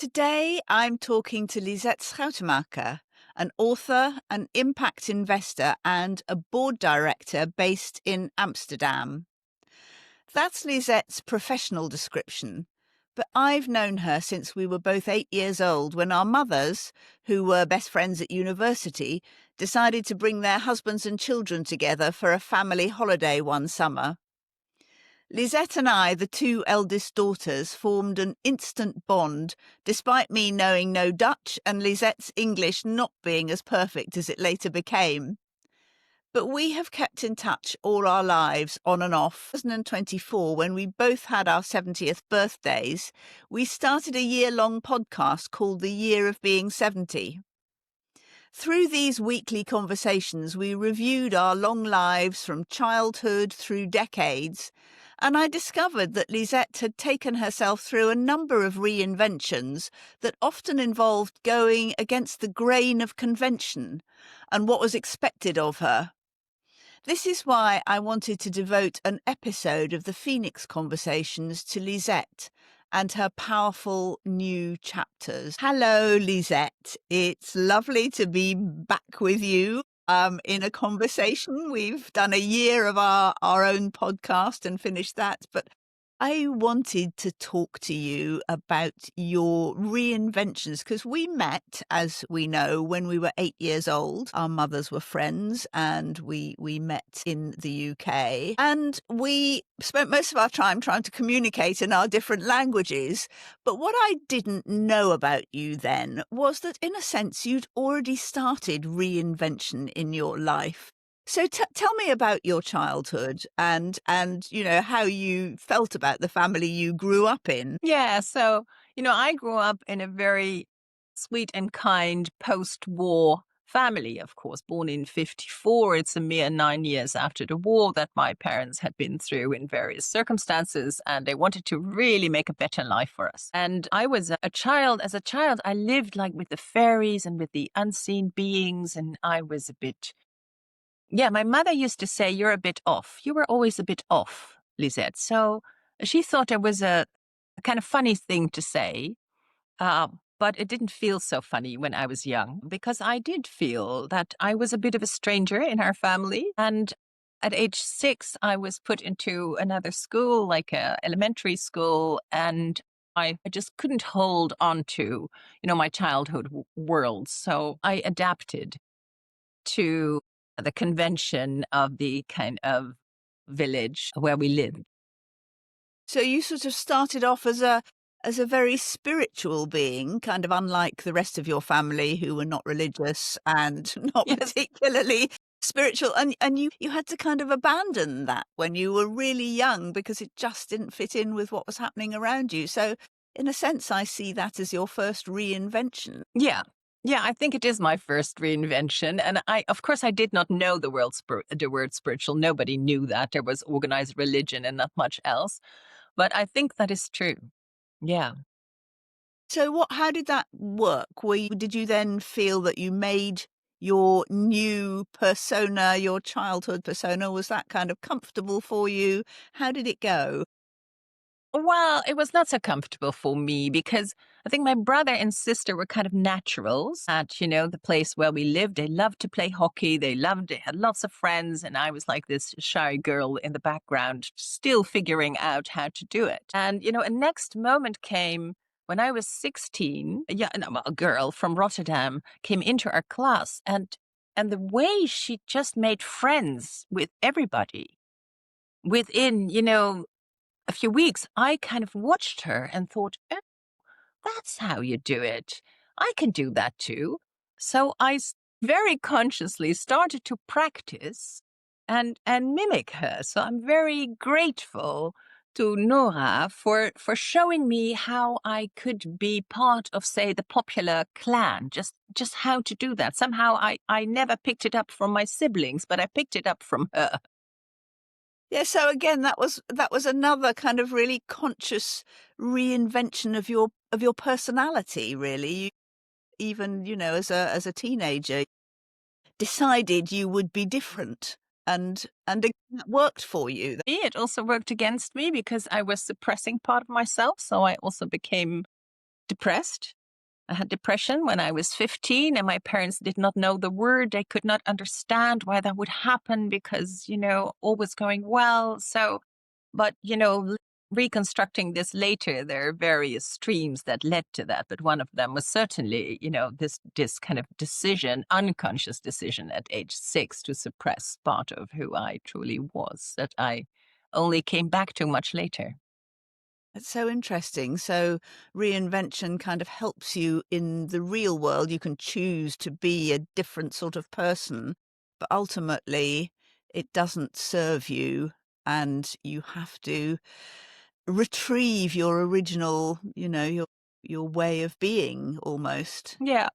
Today, I'm talking to Lisette Schuitemaker, an author, an impact investor, and a board director based in Amsterdam. That's Lisette's professional description, but I've known her since we were both 8 years old when our mothers, who were best friends at university, decided to bring their husbands and children together for a family holiday one summer. Lisette and I, the two eldest daughters, formed an instant bond, despite me knowing no Dutch and Lisette's English not being as perfect as it later became. But we have kept in touch all our lives, on and off. In 2024, when we both had our 70th birthdays, we started a year-long podcast called The Year of Being 70. Through these weekly conversations, we reviewed our long lives from childhood through decades, and I discovered that Lisette had taken herself through a number of reinventions that often involved going against the grain of convention and what was expected of her. This is why I wanted to devote an episode of the Phoenix Conversations to Lisette and her powerful new chapters. Hello, Lisette. It's lovely to be back with you in a conversation. We've done a year of our own podcast and finished that, but I wanted to talk to you about your reinventions because we met, as we know, when we were 8 years old. Our mothers were friends and we met in the UK. And we spent most of our time trying to communicate in our different languages. But what I didn't know about you then was that, in a sense, you'd already started reinvention in your life. So tell me about your childhood and how you felt about the family you grew up in. I grew up in a very sweet and kind post-war family, of course, born in 54. It's a mere 9 years after the war that my parents had been through in various circumstances, and they wanted to really make a better life for us. And I was a child. As a child, I lived like with the fairies and with the unseen beings, and I was a bit. Yeah, my mother used to say, "You're a bit off. You were always a bit off, Lisette." So she thought it was a kind of funny thing to say, but it didn't feel so funny when I was young because I did feel that I was a bit of a stranger in our family. And at age 6, I was put into another school, like a elementary school, and I just couldn't hold on to, my childhood world. So I adapted to the convention of the kind of village where we lived. So you sort of started off as a very spiritual being, kind of unlike the rest of your family who were not religious and not Yes. particularly spiritual. And you had to kind of abandon that when you were really young because it just didn't fit in with what was happening around you. So in a sense, I see that as your first reinvention. Yeah. Yeah, I think it is my first reinvention. And of course, I did not know the word spiritual. Nobody knew that. There was organized religion and not much else. But I think that is true. Yeah. So how did that work? Did you then feel that you made your new persona, your childhood persona? Was that kind of comfortable for you? How did it go? Well, it was not so comfortable for me because I think my brother and sister were kind of naturals at, the place where we lived. They loved to play hockey. They had lots of friends. And I was like this shy girl in the background, still figuring out how to do it. And, a next moment came when I was 16. Yeah, no, well, a girl from Rotterdam came into our class and the way she just made friends with everybody within, a few weeks, I kind of watched her and thought, "Oh, that's how you do it. I can do that too." So very consciously started to practice and mimic her. So I'm very grateful to Nora for showing me how I could be part of, say, the popular clan, just how to do that. Somehow I never picked it up from my siblings, but I picked it up from her. Yeah, so again, that was another kind of really conscious reinvention of your personality, really. You, even, as a teenager, decided you would be different and again, that worked for you. It also worked against me because I was suppressing part of myself. So I also became depressed. I had depression when I was 15, and my parents did not know the word. They could not understand why that would happen because, all was going well. So, but, reconstructing this later, there are various streams that led to that. But one of them was certainly, this kind of decision, unconscious decision at age 6 to suppress part of who I truly was that I only came back to much later. It's so interesting. So reinvention kind of helps you in the real world. You can choose to be a different sort of person, but ultimately it doesn't serve you and you have to retrieve your original, your way of being almost. Yeah.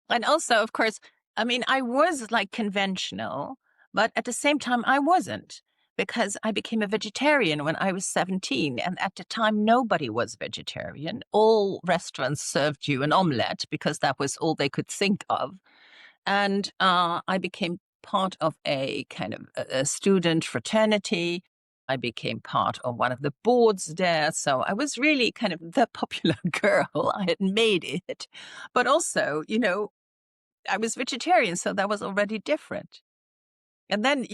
And also, of course, I mean, I was like conventional, but at the same time, I wasn't because I became a vegetarian when I was 17. And at the time, nobody was vegetarian. All restaurants served you an omelette because that was all they could think of. And I became part of a kind of a student fraternity. I became part of one of the boards there. So I was really kind of the popular girl. I had made it. But also, I was vegetarian, so that was already different. And then,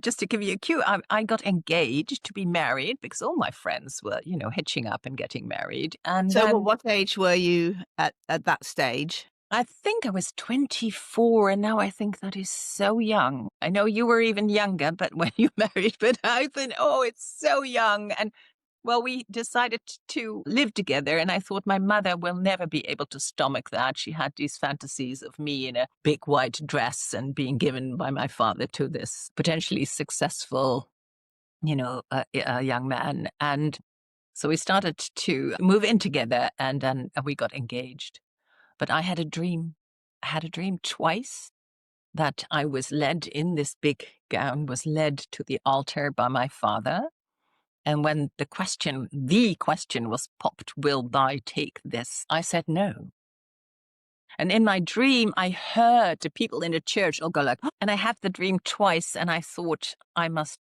just to give you a cue, I got engaged to be married because all my friends were, hitching up and getting married. And So then what age were you at that stage? I think I was 24, and now I think that is so young. I know you were even younger, but when you married, but I think, oh, it's so young. And well, we decided to live together, and I thought my mother will never be able to stomach that. She had these fantasies of me in a big white dress and being given by my father to this potentially successful, a young man. And so we started to move in together, and then we got engaged. But I had a dream. I had a dream twice that I was led in this big gown, was led to the altar by my father. And when the question was popped, will thy take this? I said no. And in my dream, I heard the people in the church all go like, and I had the dream twice. And I thought, I must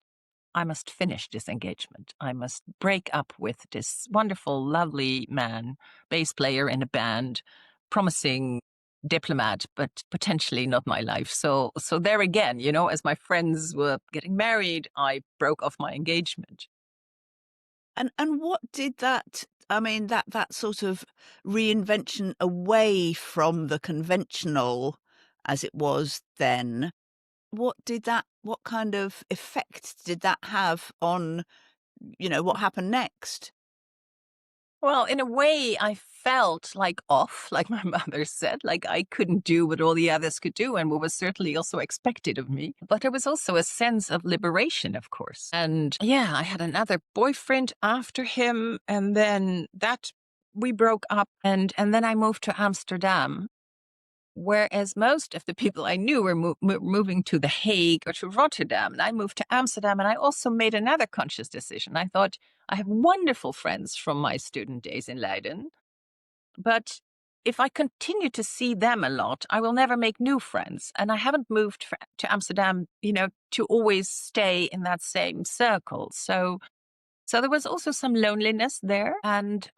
finish this engagement. I must break up with this wonderful, lovely man, bass player in a band, promising diplomat, but potentially not my life. So there again, as my friends were getting married, I broke off my engagement. And what did that I mean, that sort of reinvention away from the conventional as it was then, what kind of effect did that have on, what happened next? Well, in a way, I felt like off, like my mother said, like I couldn't do what all the others could do and what was certainly also expected of me. But there was also a sense of liberation, of course. And yeah, I had another boyfriend after him, and then that we broke up, and then I moved to Amsterdam. Whereas most of the people I knew were moving to The Hague or to Rotterdam, and I moved to Amsterdam, and I also made another conscious decision. I thought, I have wonderful friends from my student days in Leiden, but if I continue to see them a lot, I will never make new friends. And I haven't moved to Amsterdam, to always stay in that same circle. So there was also some loneliness there, and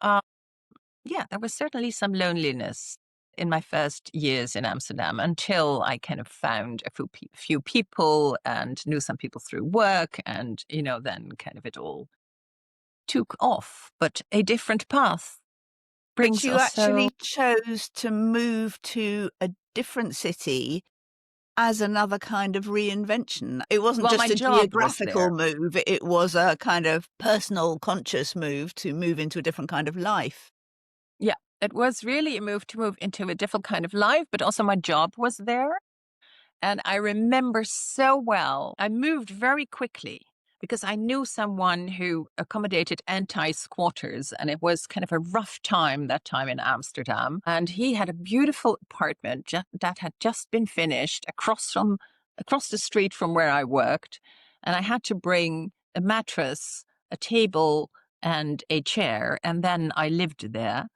yeah, there was certainly some loneliness in my first years in Amsterdam until I kind of found a few people and knew some people through work. And, then kind of it all took off. But a different path But brings you also, actually chose to move to a different city as another kind of reinvention. It wasn't well, my just a job was geographical there. move, it was a kind of personal, conscious move to move into a different kind of life. Yeah, it was really a move to move into a different kind of life, but also my job was there. And I remember so well, I moved very quickly because I knew someone who accommodated anti-squatters, and it was kind of a rough time that time in Amsterdam. And he had a beautiful apartment that had just been finished across the street from where I worked. And I had to bring a mattress, a table, and a chair. And then I lived there.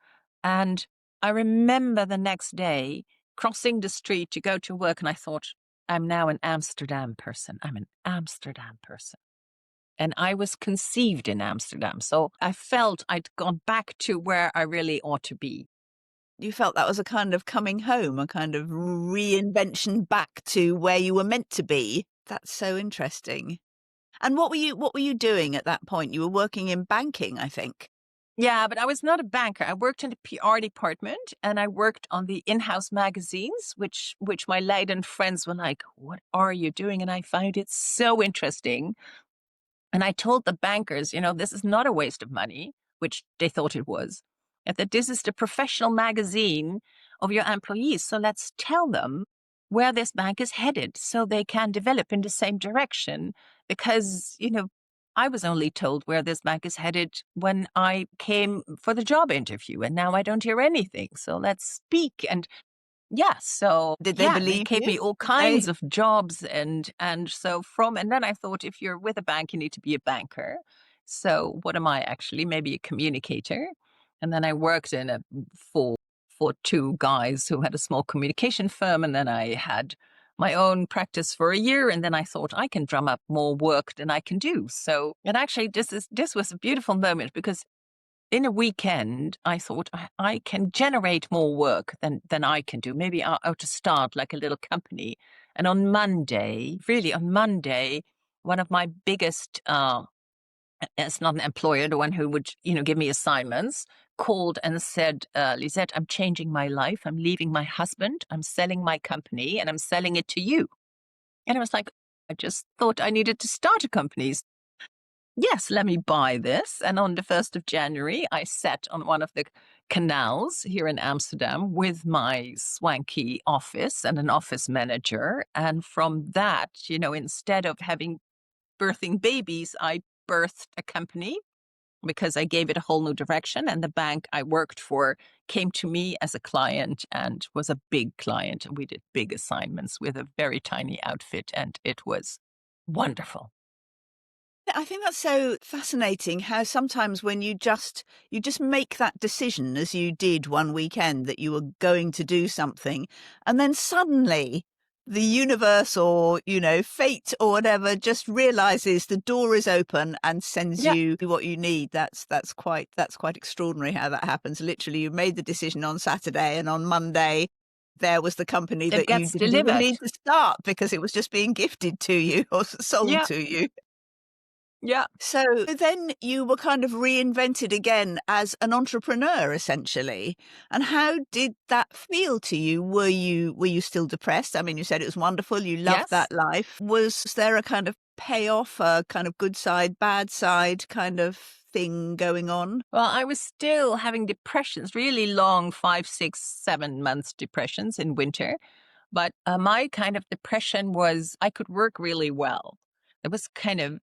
And I remember the next day crossing the street to go to work, and I thought, I'm now an Amsterdam person. I'm an Amsterdam person. And I was conceived in Amsterdam. So I felt I'd gone back to where I really ought to be. You felt that was a kind of coming home, a kind of reinvention back to where you were meant to be. That's so interesting. And what were you doing at that point? You were working in banking, I think. Yeah, but I was not a banker. I worked in the PR department and I worked on the in-house magazines, which my Leiden friends were like, "What are you doing?" And I found it so interesting. And I told the bankers, this is not a waste of money, which they thought it was, and that this is the professional magazine of your employees. So let's tell them where this bank is headed so they can develop in the same direction. Because, I was only told where this bank is headed when I came for the job interview, and now I don't hear anything. So let's speak. And yeah, so Did they yeah, they believe gave you? me all Did they kinds of jobs and so from and then I thought if you're with a bank, you need to be a banker. So what am I actually? Maybe a communicator. And then I worked in a for two guys who had a small communication firm, and then I had my own practice for a year, and then I thought I can drum up more work than I can do. So and actually this was a beautiful moment because in a weekend, I thought I can generate more work than I can do. Maybe I ought to start like a little company. And on Monday, really on Monday, one of my biggest, it's not an employer, the one who would, give me assignments, called and said, Lisette, I'm changing my life. I'm leaving my husband. I'm selling my company and I'm selling it to you. And I was like, I just thought I needed to start a company. Yes, let me buy this. And on the 1st of January, I sat on one of the canals here in Amsterdam with my swanky office and an office manager. And from that, instead of having birthing babies, I birthed a company because I gave it a whole new direction. And the bank I worked for came to me as a client and was a big client. And we did big assignments with a very tiny outfit. And it was wonderful. I think that's so fascinating how sometimes when you just make that decision as you did one weekend that you were going to do something, and then suddenly the universe or, fate or whatever just realizes the door is open and sends Yeah, you what you need. That's quite extraordinary how that happens. Literally, you made the decision on Saturday and on Monday there was the company it that you gets didn't even delivered. need to start because it was just being gifted to you or sold Yeah, to you. yeah. So then you were kind of reinvented again as an entrepreneur, essentially. And how did that feel to you? Were you still depressed? I mean, you said it was wonderful. You loved Yes. that life. Was there a kind of payoff, a kind of good side, bad side kind of thing going on? Well, I was still having depressions, really long 5, 6, 7 months depressions in winter. But my kind of depression was I could work really well. It was kind of,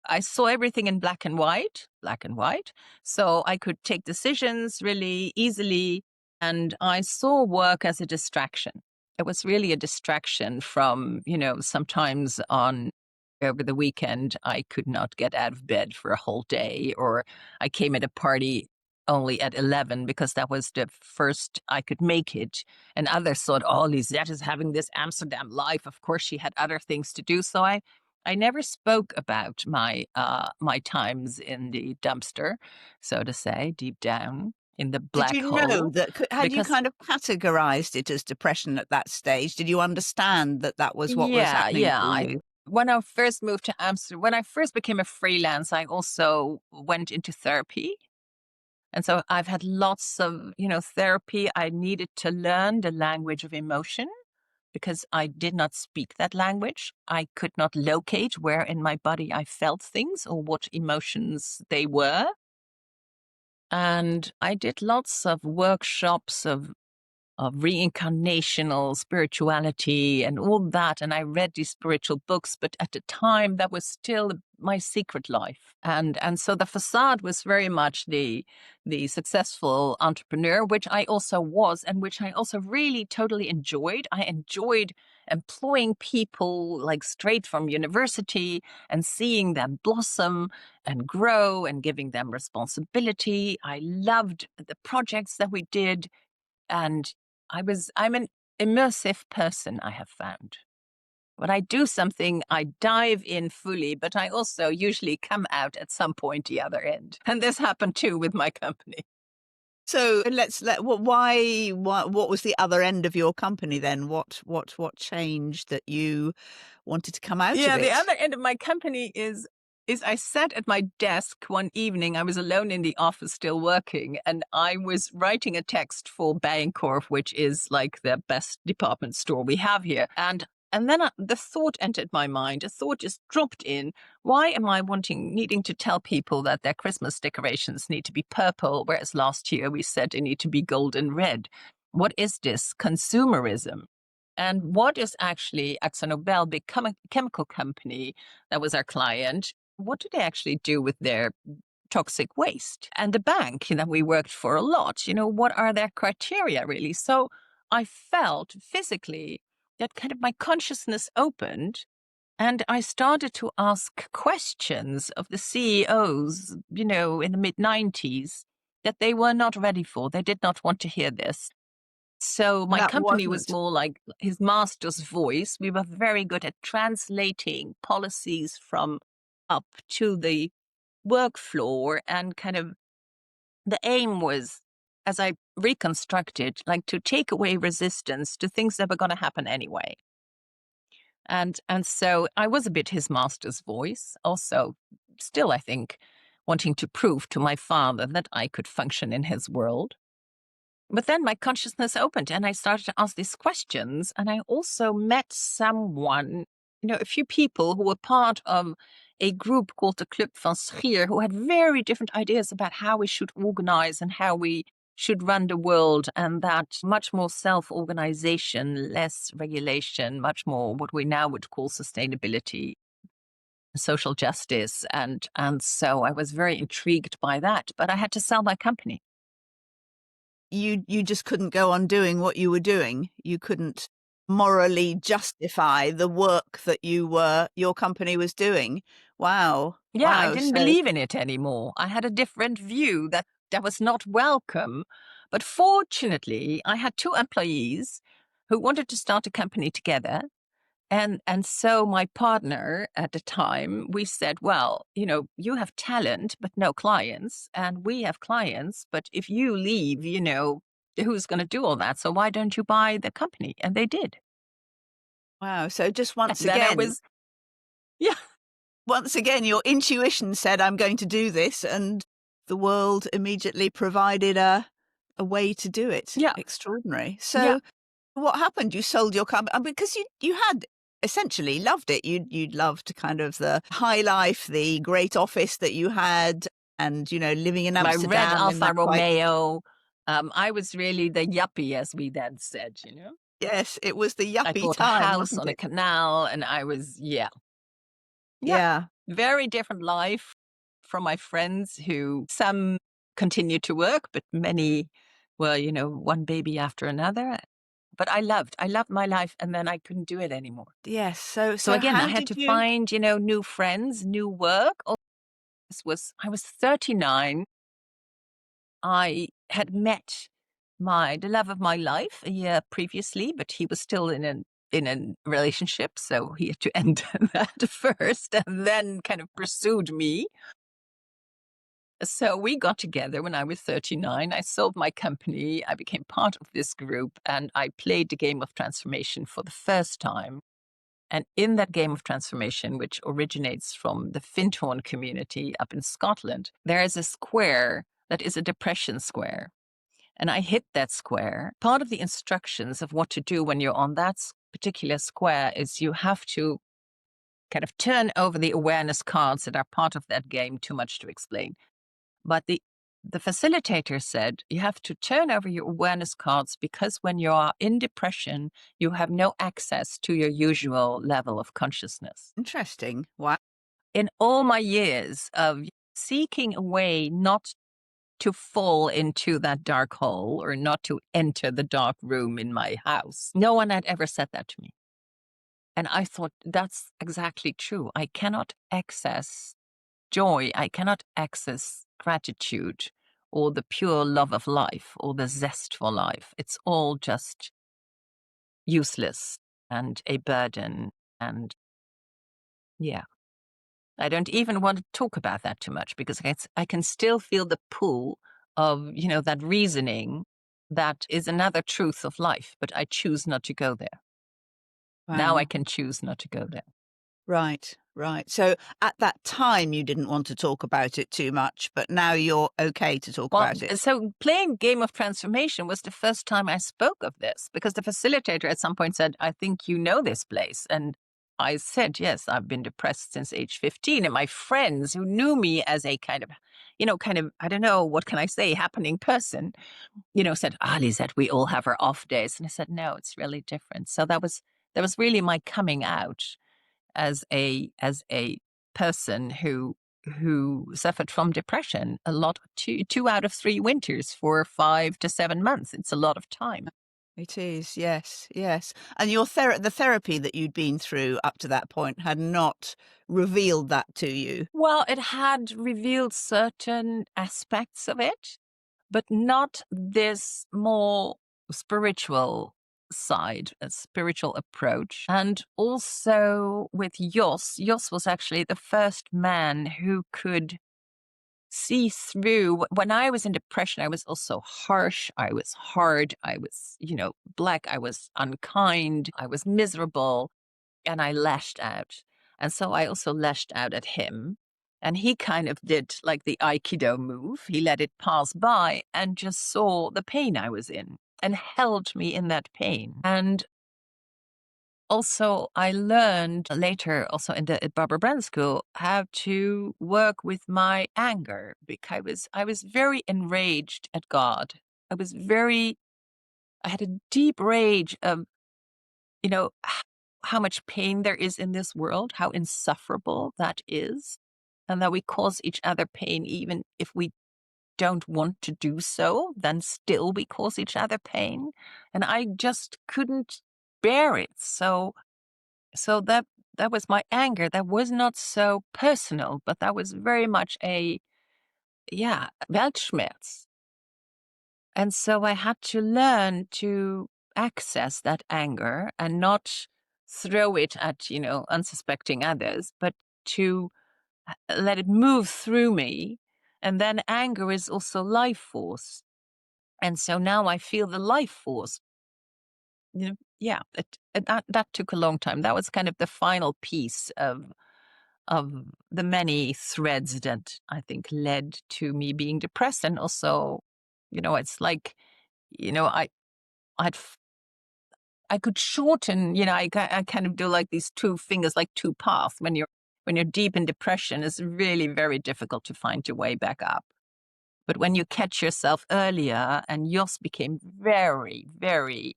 I saw everything in black and white, black and white. So I could take decisions really easily. And I saw work as a distraction. It was really a distraction from, sometimes on over the weekend, I could not get out of bed for a whole day, or I came at a party only at 11 because that was the first I could make it. And others thought, oh, Lisette is having this Amsterdam life. Of course, she had other things to do. So I never spoke about my times in the dumpster, so to say, deep down in the Did black you know hole, that? Had you because kind of categorized it as depression at that stage? Did you understand that that was what was yeah, happening yeah. to you? When I first moved to Amsterdam, when I first became a freelance, I also went into therapy. And so I've had lots of, therapy. I needed to learn the language of emotion because I did not speak that language. I could not locate where in my body I felt things or what emotions they were. And I did lots of workshops of reincarnational spirituality and all that. And I read these spiritual books, but at the time that was still my secret life. And so the facade was very much the successful entrepreneur, which I also was, and which I also really totally enjoyed. I enjoyed employing people like straight from university and seeing them blossom and grow and giving them responsibility. I loved the projects that we did, and I'm an immersive person, I have found. When I do something, I dive in fully, but I also usually come out at some point the other end. And this happened too with my company. So what was the other end of your company then? What changed that you wanted to come out of Yeah, the it? other end of my company is I sat at my desk one evening. I was alone in the office still working, and I was writing a text for Bancorp, which is like the best department store we have here. And then the thought entered my mind. A thought just dropped in. Why am I needing to tell people that their Christmas decorations need to be purple, whereas last year we said they need to be gold and red? What is this consumerism? And what is actually AkzoNobel, big chemical company that was our client, what do they actually do with their toxic waste? And the bank that we worked for a lot, what are their criteria really? So I felt physically that kind of my consciousness opened and I started to ask questions of the CEOs, in the mid 90s that they were not ready for. They did not want to hear this. So And my that company was wasn't more like his master's voice. We were very good at translating policies from up to the work floor, and kind of the aim was, as I reconstructed, like to take away resistance to things that were going to happen anyway. And so I was a bit his master's voice, also still I think wanting to prove to my father that I could function in his world. But then my consciousness opened and I started to ask these questions. And I also met someone, a few people who were part of a group called the Club van Schier, who had very different ideas about how we should organize and how we should run the world. And that much more self organization, less regulation, much more what we now would call sustainability, social justice. And so I was very intrigued by that. But I had to sell my company. you just couldn't go on doing what you were doing. You couldn't morally justify the work that your company was doing. Wow. Yeah, I Wow. didn't So believe in it anymore. I had a different view that was not welcome. But fortunately, I had two employees who wanted to start a company together. And so my partner at the time, we said, well, you have talent, but no clients. And we have clients, but if you leave, who's going to do all that? So why don't you buy the company? And they did. wow. So just And then I was, yeah, once again, your intuition said, I'm going to do this, and the world immediately provided a way to do it. yeah, Extraordinary. yeah. So what happened? You sold your company because you had essentially loved it. You'd loved kind of the high life, the great office that you had, and living in My red Amsterdam in Alfa that quite Romeo. I was really the yuppie, as we then said. yes, it was the I yuppie bought a time, house wasn't on a it? canal and I was, yeah, yeah, Yeah. very different life from my friends who some continued to work, but many were, one baby after another. But I loved my life and then I couldn't do it anymore. Yes. So So again, I how had did to you find, new friends, new work. I was 39. I had met the love of my life a year previously, but he was still in a relationship, so he had to end that first and then kind of pursued me. So we got together when I was 39. I sold my company. I became part of this group and I played the game of transformation for the first time. And in that game of transformation, which originates from the Findhorn community up in Scotland, there is a square that is a depression square. And I hit that square. Part of the instructions of what to do when you're on that particular square is you have to kind of turn over the awareness cards that are part of that game. Too much to explain. But the facilitator said you have to turn over your awareness cards because when you are in depression, you have no access to your usual level of consciousness. interesting? Wow. In all my years of seeking a way not to fall into that dark hole or not to enter the dark room in my house, no one had ever said that to me. And I thought that's exactly true. I cannot access joy. I cannot access gratitude or the pure love of life or the zest for life. It's all just useless and a burden. And yeah, I don't even want to talk about that too much because I can still feel the pull of, that reasoning that is another truth of life, but I choose not to go there. Now I Wow. can choose not to go there. Right, right. So at that time, you didn't want to talk about it too much, but now you're okay to talk Well, about it. so playing Game of Transformation was the first time I spoke of this because the facilitator at some point said, I think you know this place. And I said, yes, I've been depressed since age 15. And my friends who knew me as a I don't know, what can I say, happening person, said, Lisette, we all have our off days. And I said, no, it's really different. So that was really my coming out as a person who suffered from depression a lot, two out of 3 winters for 5 to 7 months. It's a lot of time. It is, yes, yes. And the therapy that you'd been through up to that point had not revealed that to you. Well, it had revealed certain aspects of it, but not this more spiritual side, a spiritual approach. And also with Jos was actually the first man who could see through. When I was in depression, I was also harsh, I was hard, I was, black, I was unkind, I was miserable, and I lashed out. And so I also lashed out at him. And he kind of did like the Aikido move. He let it pass by and just saw the pain I was in and held me in that pain. And also, I learned later, also in the at Barbara Brand School, how to work with my anger because I was very enraged at God. I was very, I had a deep rage of, how much pain there is in this world, how insufferable that is, and that we cause each other pain even if we don't want to do so, then still we cause each other pain. And I just couldn't bear it. So that was my anger. That was not so personal, but that was very much a, yeah, Weltschmerz. And so I had to learn to access that anger and not throw it at, unsuspecting others, but to let it move through me. And then anger is also life force. And so now I feel the life force. Yeah, that took a long time. That was kind of the final piece of the many threads that I think led to me being depressed. And also, it's like, you know, I I'd f- I could shorten, I kind of do like these two fingers, like two paths. When you're deep in depression, it's really very difficult to find your way back up. But when you catch yourself earlier, and Jos became very, very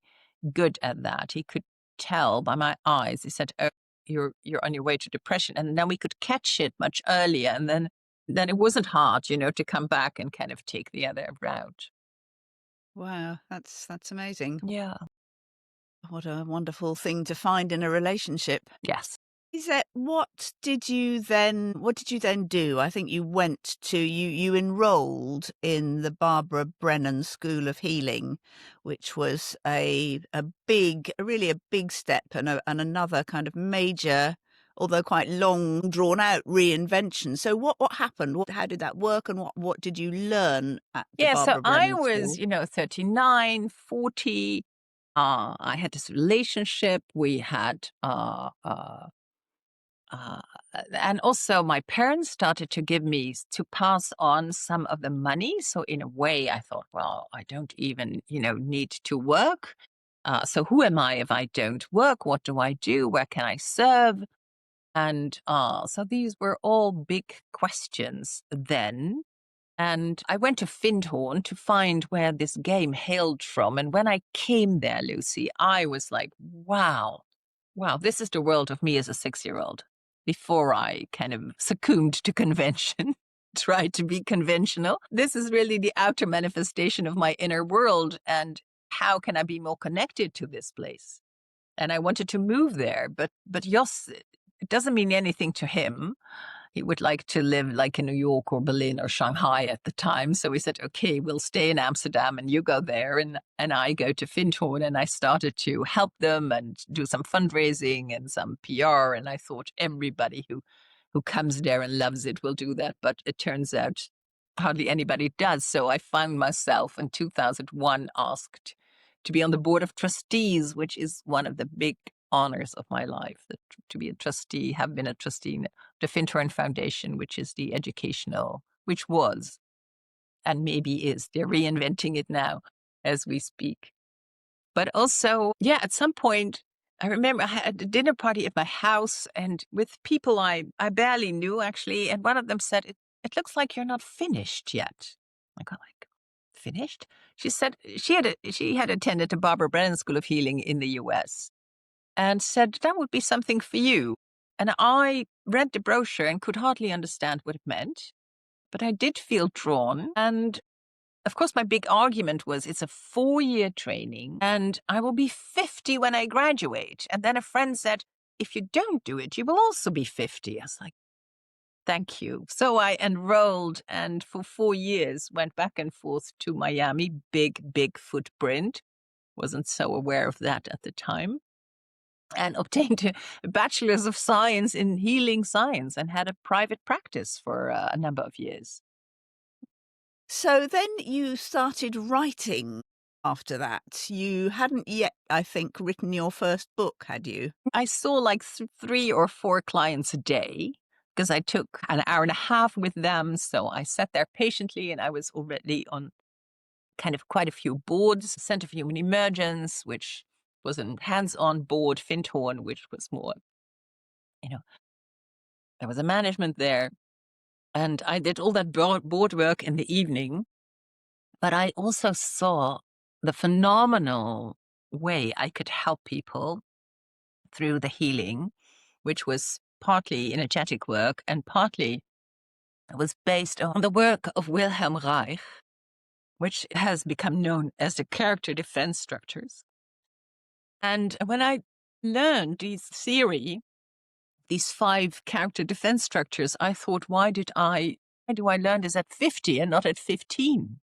good at that. He could tell by my eyes. He said, "Oh, you're on your way to depression," and then we could catch it much earlier, and then it wasn't hard, to come back and kind of take the other route. Wow, that's amazing. Yeah. What a wonderful thing to find in a relationship. Yes. Is it what did you then do? I think you enrolled in the Barbara Brennan School of Healing, which was really a big step and another kind of major, although quite long drawn out reinvention. So what happened? How did that work, and what did you learn at the Yeah, so Barbara I Brennan was, School? 39, 40. I had this relationship. We had Uh, and also, my parents started to give me to pass on some of the money. So in a way, I thought, well, I don't even, need to work. So who am I if I don't work? What do I do? Where can I serve? And so these were all big questions then. And I went to Findhorn to find where this game hailed from. And when I came there, Lucy, I was like, wow, wow, this is the world of me as a 6-year-old before I kind of succumbed to convention, tried to be conventional. This is really the outer manifestation of my inner world. And how can I be more connected to this place? And I wanted to move there, but Jos, it doesn't mean anything to him. he would like to live like in New York or Berlin or Shanghai at the time. So we said, okay, we'll stay in Amsterdam and you go there and I go to Findhorn. And I started to help them and do some fundraising and some PR. And I thought everybody who comes there and loves it will do that. But it turns out hardly anybody does. So I found myself in 2001 asked to be on the board of trustees, which is one of the big honors of my life, to be a trustee, have been a trustee in the Findhorn Foundation, which is the educational, which was, and maybe is, they're reinventing it now as we speak. But also, yeah, at some point, I remember I had a dinner party at my house and with people I barely knew actually. And one of them said, it looks like you're not finished yet. I got like, finished? She said she had attended the Barbara Brennan School of Healing in the US and said, that would be something for you. And I read the brochure and could hardly understand what it meant, but I did feel drawn. And of course, my big argument was it's a 4-year training and I will be 50 when I graduate. And then a friend said, if you don't do it, you will also be 50. I was like, thank you. So I enrolled and for 4 years went back and forth to Miami, big footprint. Wasn't so aware of that at the time. And obtained a bachelor's of science in healing science and had a private practice for a number of years. So then you started writing after that. You hadn't yet, I think, written your first book, had you? I saw like 3 or 4 clients a day because I took an hour and a half with them. So I sat there patiently and I was already on kind of quite a few boards, Center for Human Emergence, which was a hands-on board, Findhorn, which was more, you know, there was a management there. And I did all that board work in the evening, but I also saw the phenomenal way I could help people through the healing, which was partly energetic work and partly was based on the work of Wilhelm Reich, which has become known as the character defense structures. And when I learned these theory, these 5 character defense structures, I thought, why do I learn this at 50 and not at 15?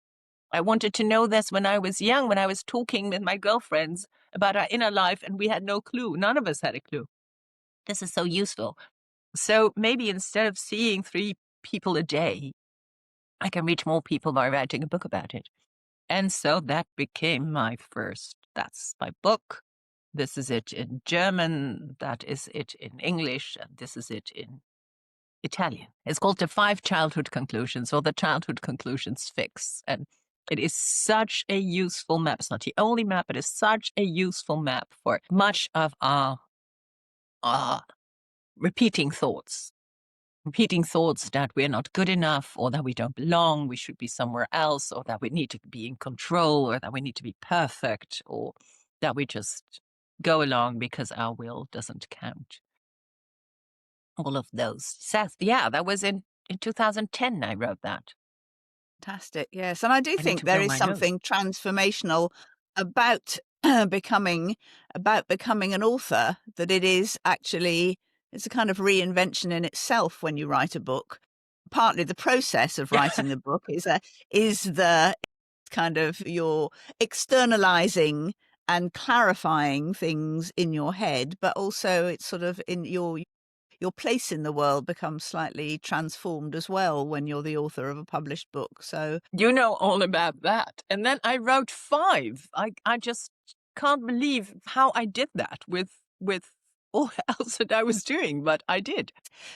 I wanted to know this when I was young, when I was talking with my girlfriends about our inner life, and we had no clue. None of us had a clue. This is so useful. So maybe instead of seeing 3 people a day, I can reach more people by writing a book about it. And so that became that's my book. This is it in German. That is it in English. And this is it in Italian. It's called The 5 Childhood Conclusions or The Childhood Conclusions Fix. And it is such a useful map. It's not the only map, but it's such a useful map for much of our repeating thoughts that we're not good enough or that we don't belong, we should be somewhere else, or that we need to be in control, or that we need to be perfect, or that we just go along because our will doesn't count. All of those. Yeah, that was in 2010 I wrote that. Fantastic, yes. And I do I need think to there blow is my nose. something transformational about becoming an author, that it is actually, it's a kind of reinvention in itself when you write a book. Partly the process of Yeah. writing the book is the kind of you're externalizing and clarifying things in your head, but also it's sort of in your place in the world becomes slightly transformed as well when you're the author of a published book. So You know all about that. And then I wrote 5. I just can't believe how I did that with all else that I was doing, but I did.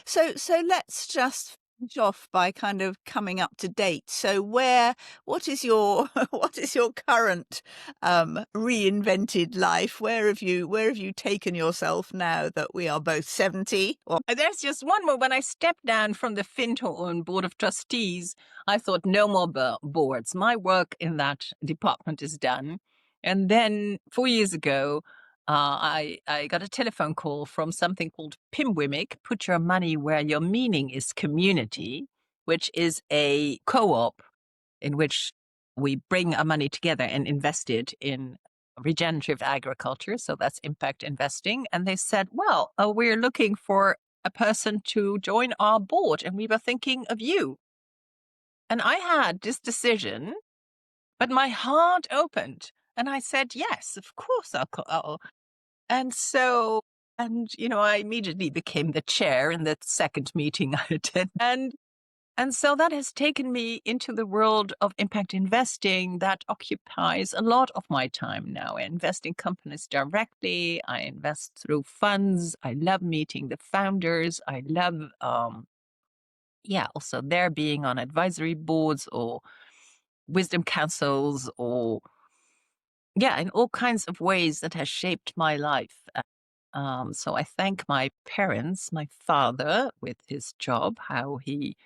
so let's just finish off by kind of coming up to date. So what is your what is your current reinvented life? Where have you taken yourself now that we are both 70? Or There's just one more. When I stepped down from the Findhorn Board of Trustees, I thought no more boards. My work in that department is done. And then 4 years ago, I got a telephone call from something called PIMWIMIC, Put Your Money Where Your Meaning is Community, which is a co-op in which we bring our money together and invest it in regenerative agriculture. So that's impact investing. And they said, well, we're looking for a person to join our board, and we were thinking of you. And I had this decision, but my heart opened and I said, yes, of course I'll. And so, I immediately became the chair in the second meeting I attended. And so that has taken me into the world of impact investing that occupies a lot of my time now. I invest in companies directly. I invest through funds. I love meeting the founders. I love, also their being on advisory boards or wisdom councils or, in all kinds of ways that has shaped my life. So I thank my parents, my father with his job, how he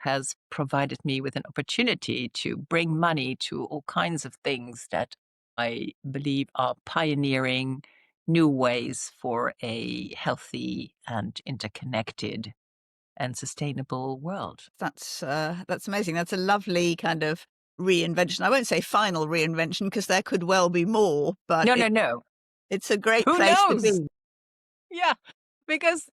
has provided me with an opportunity to bring money to all kinds of things that I believe are pioneering new ways for a healthy and interconnected and sustainable world. That's amazing. That's a lovely kind of reinvention. I won't say final reinvention because there could well be more, but No, no, no. it's a great Who place to knows? be. Yeah. Because,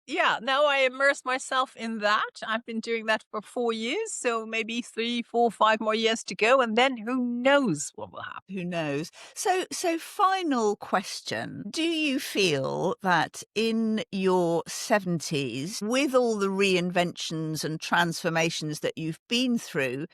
now I immerse myself in that. I've been doing that for 4 years. So maybe 3, 4, 5 more years to go. And then who knows what will happen? Who knows? So final question. Do you feel that in your 70s, with all the reinventions and transformations that you've been through,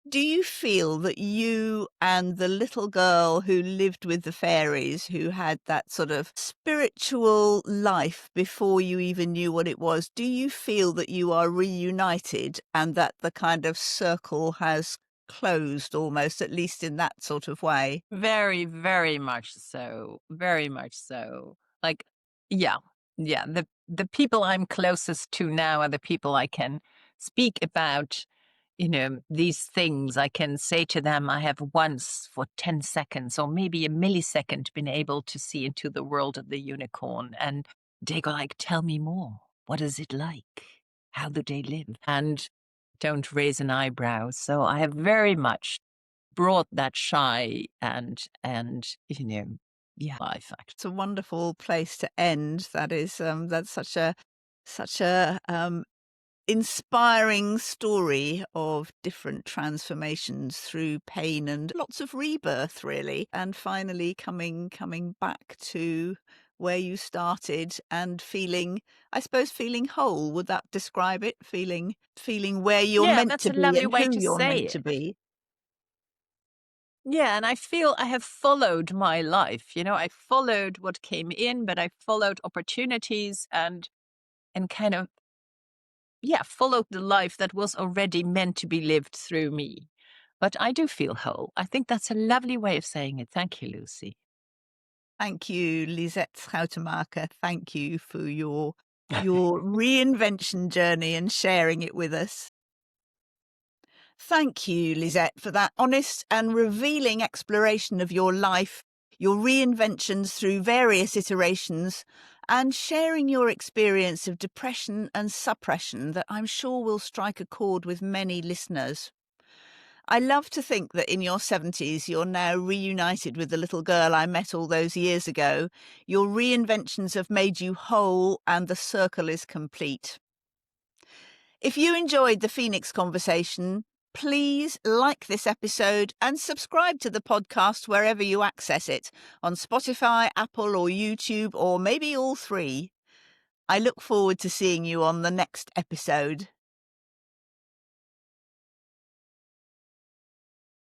do you feel that you and the little girl who lived with the fairies, who had that sort of spiritual life before you even knew what it was, do you feel that you are reunited and that the kind of circle has closed almost, at least in that sort of way? Very, very much so. Very much so. Like, yeah, yeah. The people I'm closest to now are the people I can speak about, these things. I can say to them, I have once for 10 seconds or maybe a millisecond been able to see into the world of the unicorn. And they go like, tell me more. What is it like? How do they live? And don't raise an eyebrow. So I have very much brought that shy and life actually. It's a wonderful place to end. That's such a inspiring story of different transformations through pain and lots of rebirth, really, and finally coming back to where you started and feeling, I suppose, feeling whole. Would that describe it? Feeling where you're Yeah, meant that's to a be lovely and way who to you're say meant to it. be. Yeah, and I feel I have followed my life. I followed what came in, but I followed opportunities and kind of followed the life that was already meant to be lived through me. But I do feel whole. I think that's a lovely way of saying it. Thank you, Lucy. Thank you, Lisette Schuitemaker. Thank you for your reinvention journey and sharing it with us. Thank you, Lisette, for that honest and revealing exploration of your life, your reinventions through various iterations, and sharing your experience of depression and suppression that I'm sure will strike a chord with many listeners. I love to think that in your 70s, you're now reunited with the little girl I met all those years ago. Your reinventions have made you whole and the circle is complete. If you enjoyed the Phoenix conversation, please like this episode and subscribe to the podcast wherever you access it, on Spotify, Apple, or YouTube, or maybe all three. I look forward to seeing you on the next episode.